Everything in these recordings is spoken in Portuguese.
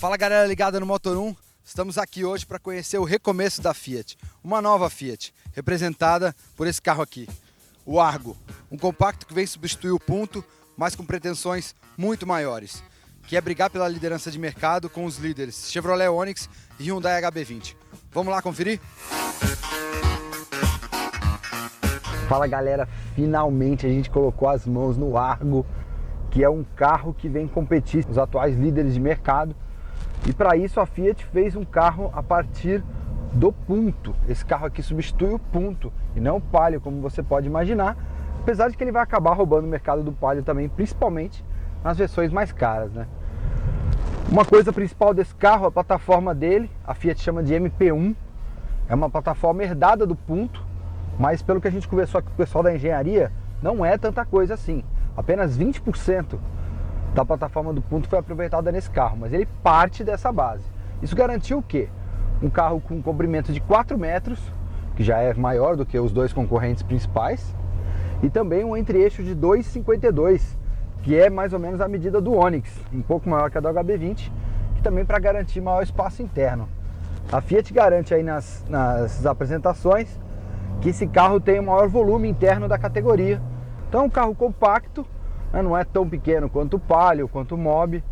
Fala galera ligada no Motor 1, estamos aqui hoje para conhecer o recomeço da Fiat, uma nova Fiat, representada por esse carro aqui, o Argo, um compacto que vem substituir o Punto, mas com pretensões muito maiores, que é brigar pela liderança de mercado com os líderes Chevrolet Onix e Hyundai HB20. Vamos lá conferir? Fala galera, finalmente a gente colocou as mãos no Argo, que é um carro que vem competir com os atuais líderes de mercado. E para isso a Fiat fez um carro a partir do Punto. Esse carro aqui substitui o Punto e não o Palio, como você pode imaginar. Apesar de que ele vai acabar roubando o mercado do Palio também, principalmente nas versões mais caras, né? Uma coisa principal desse carro, a plataforma dele, a Fiat chama de MP1. É uma plataforma herdada do Punto, mas pelo que a gente conversou aqui com o pessoal da engenharia, não é tanta coisa assim. Apenas 20% da plataforma do Punto foi aproveitada nesse carro, mas ele parte dessa base. Isso garantiu o quê? Um carro com um comprimento de 4 metros, que já é maior do que os dois concorrentes principais, e também um entre-eixo de 2,52, que é mais ou menos a medida do Onix, um pouco maior que a do HB20, que também para garantir maior espaço interno. A Fiat garante aí nas apresentações que esse carro tem o maior volume interno da categoria. Então é um carro compacto, né? Não é tão pequeno quanto o Palio, quanto o Mobi,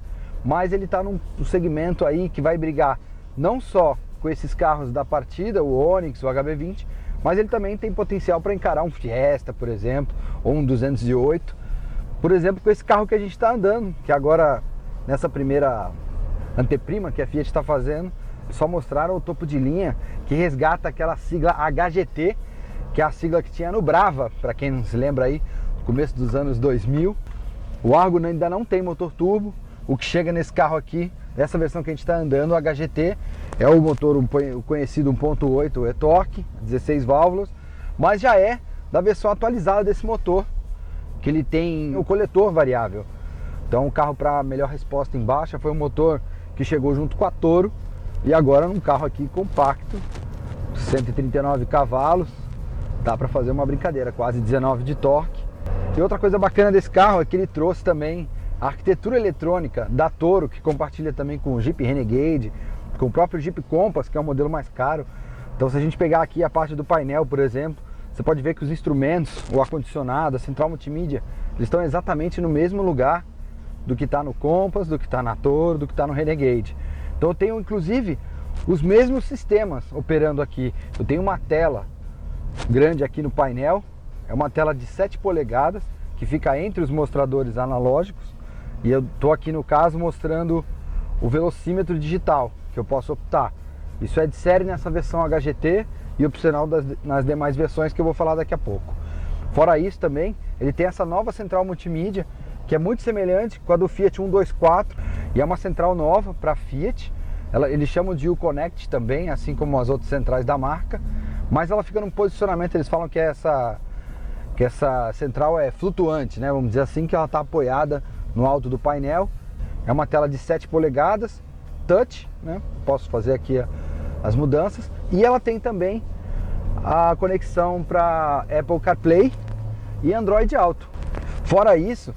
mas ele está num segmento aí que vai brigar não só com esses carros da partida, o Onix, o HB20, mas ele também tem potencial para encarar um Fiesta, por exemplo, ou um 208. Por exemplo, com esse carro que a gente está andando, que agora, nessa primeira anteprima que a Fiat está fazendo, só mostraram o topo de linha que resgata aquela sigla HGT, que é a sigla que tinha no Brava, para quem não se lembra aí, no começo dos anos 2000. O Argo ainda não tem motor turbo. O que chega nesse carro aqui, dessa versão que a gente está andando, o HGT, é o motor o conhecido 1.8 e-torque, 16 válvulas, mas já é da versão atualizada desse motor, que ele tem o coletor variável. Então o carro para melhor resposta em baixa foi um motor que chegou junto com a Toro, e agora num carro aqui compacto, 139 cavalos, dá para fazer uma brincadeira, quase 19 de torque. E outra coisa bacana desse carro é que ele trouxe também a arquitetura eletrônica da Toro, que compartilha também com o Jeep Renegade, com o próprio Jeep Compass, que é o modelo mais caro. Então se a gente pegar aqui a parte do painel, por exemplo, você pode ver que os instrumentos, o ar-condicionado, a central multimídia, eles estão exatamente no mesmo lugar do que está no Compass, do que está na Toro, do que está no Renegade. Então eu tenho inclusive os mesmos sistemas operando aqui. Eu tenho uma tela grande aqui no painel, é uma tela de 7 polegadas que fica entre os mostradores analógicos, e eu estou aqui no caso mostrando o velocímetro digital que eu posso optar. Isso é de série nessa versão HGT e opcional nas demais versões que eu vou falar daqui a pouco. Fora isso também, ele tem essa nova central multimídia que é muito semelhante com a do Fiat 124, e é uma central nova para Fiat. Eles chamam de U-Connect também, assim como as outras centrais da marca, mas ela fica num posicionamento, eles falam que essa central é flutuante, né? Vamos dizer assim, que ela está apoiada no alto do painel. É uma tela de 7 polegadas, touch, né? Posso fazer aqui as mudanças, e ela tem também a conexão para Apple CarPlay e Android Auto. Fora isso,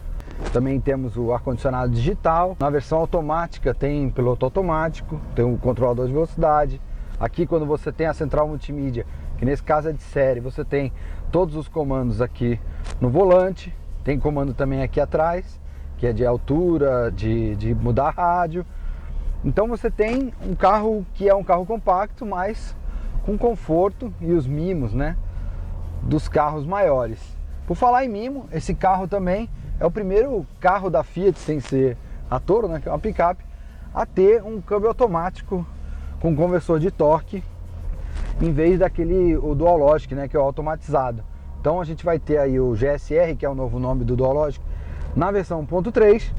também temos o ar-condicionado digital. Na versão automática tem piloto automático, tem um controlador de velocidade. Aqui, quando você tem a central multimídia, que nesse caso é de série, você tem todos os comandos aqui no volante. Tem comando também aqui atrás, que é de altura, de mudar rádio. Então você tem um carro que é um carro compacto, mas com conforto e os mimos, né, dos carros maiores. Por falar em mimo, esse carro também é o primeiro carro da Fiat, sem ser a Toro, né, que é uma picape, a ter um câmbio automático com conversor de torque, em vez o Dual Logic, né, que é o automatizado. Então a gente vai ter aí o GSR, que é o novo nome do Dual Logic, na versão 1.3,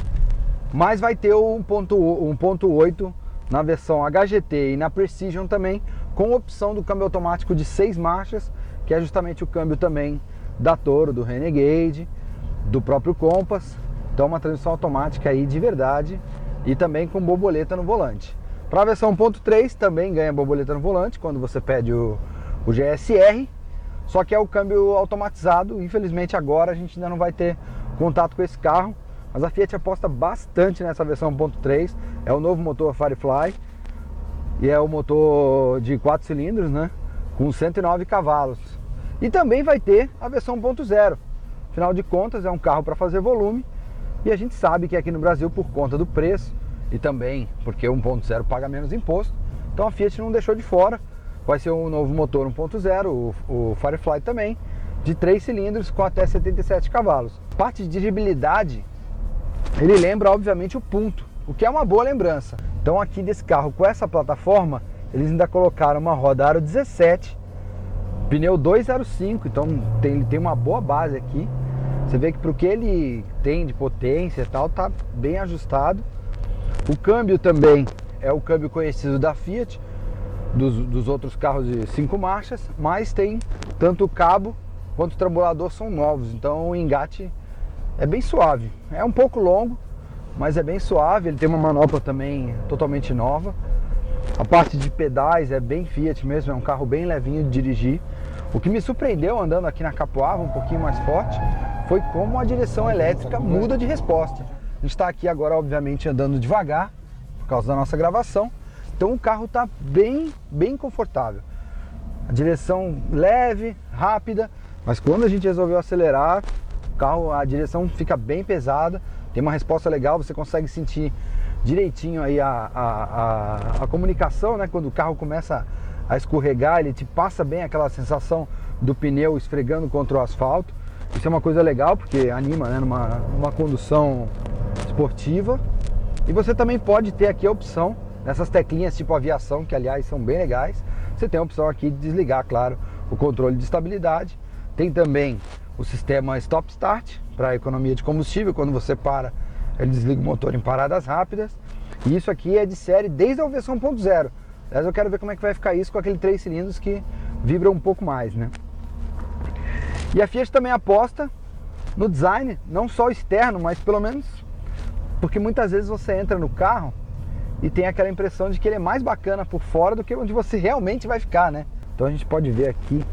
mas vai ter o 1.8 na versão HGT e na Precision também, com opção do câmbio automático de 6 marchas, que é justamente o câmbio também da Toro, do Renegade, do próprio Compass. Então uma transmissão automática aí de verdade, e também com borboleta no volante. Para a versão 1.3 também ganha borboleta no volante quando você pede o GSR, só que é o câmbio automatizado. Infelizmente agora a gente ainda não vai ter contato com esse carro, mas a Fiat aposta bastante nessa versão 1.3. É o novo motor Firefly e é o motor de 4 cilindros, né? Com 109 cavalos. E também vai ter a versão 1.0. Afinal de contas, é um carro para fazer volume. E a gente sabe que aqui no Brasil, por conta do preço e também porque o 1.0 paga menos imposto, então a Fiat não deixou de fora. Vai ser um novo motor 1.0, o Firefly também, de 3 cilindros com até 77 cavalos. Parte de dirigibilidade, ele lembra obviamente o Punto, o que é uma boa lembrança. Então aqui desse carro com essa plataforma, eles ainda colocaram uma roda aro 17, pneu 205, então ele tem uma boa base aqui. Você vê que para o que ele tem de potência e tal, tá bem ajustado. O câmbio também é o câmbio conhecido da Fiat, dos outros carros de 5 marchas, mas tem tanto o cabo quanto o trambulador são novos, então o engate é bem suave. É um pouco longo, mas é bem suave. Ele tem uma manopla também totalmente nova. A parte de pedais é bem Fiat mesmo, é um carro bem levinho de dirigir. O que me surpreendeu andando aqui na Capoava, um pouquinho mais forte, foi como a direção elétrica muda de resposta. A gente está aqui agora, obviamente, andando devagar, por causa da nossa gravação. Então o carro está bem confortável. A direção leve, rápida, mas quando a gente resolveu acelerar, o carro, a direção fica bem pesada, tem uma resposta legal, você consegue sentir direitinho aí a comunicação, né? Quando o carro começa a escorregar, ele te passa bem aquela sensação do pneu esfregando contra o asfalto. Isso é uma coisa legal, porque anima, né? numa condução esportiva. E você também pode ter aqui a opção nessas teclinhas tipo aviação, que aliás são bem legais. Você tem a opção aqui de desligar, claro, o controle de estabilidade. Tem também o sistema Stop Start para economia de combustível. Quando você para, ele desliga o motor em paradas rápidas. E isso aqui é de série desde a versão 1.0. Aliás, eu quero ver como é que vai ficar isso com aquele 3 cilindros que vibra um pouco mais, né? E a Fiat também aposta no design, não só externo, mas pelo menos porque muitas vezes você entra no carro e tem aquela impressão de que ele é mais bacana por fora do que onde você realmente vai ficar, né? Então a gente pode ver aqui,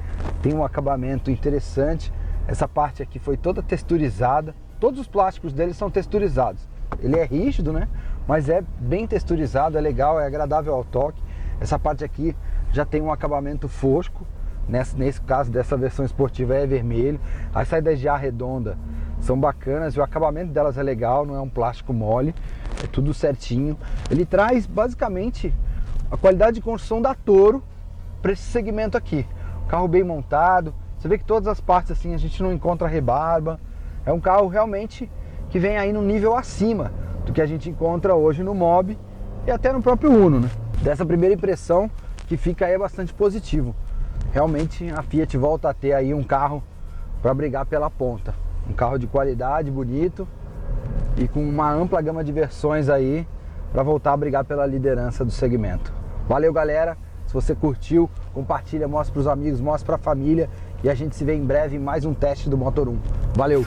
tem um acabamento interessante. Essa parte aqui foi toda texturizada. Todos os plásticos dele são texturizados. Ele é rígido, né? Mas é bem texturizado, é legal, é agradável ao toque. Essa parte aqui já tem um acabamento fosco. Nesse caso dessa versão esportiva é vermelho. As saídas de ar redonda são bacanas e o acabamento delas é legal, não é um plástico mole, é tudo certinho. Ele traz basicamente a qualidade de construção da Toro para esse segmento aqui. Carro bem montado, você vê que todas as partes assim a gente não encontra rebarba. É um carro realmente que vem aí no nível acima do que a gente encontra hoje no Mobi e até no próprio Uno, né? Dessa primeira impressão que fica aí é bastante positivo. Realmente a Fiat volta a ter aí um carro para brigar pela ponta. Um carro de qualidade, bonito e com uma ampla gama de versões aí para voltar a brigar pela liderança do segmento. Valeu, galera! Se você curtiu, compartilha, mostra para os amigos, mostra para a família e a gente se vê em breve em mais um teste do Motor 1. Valeu!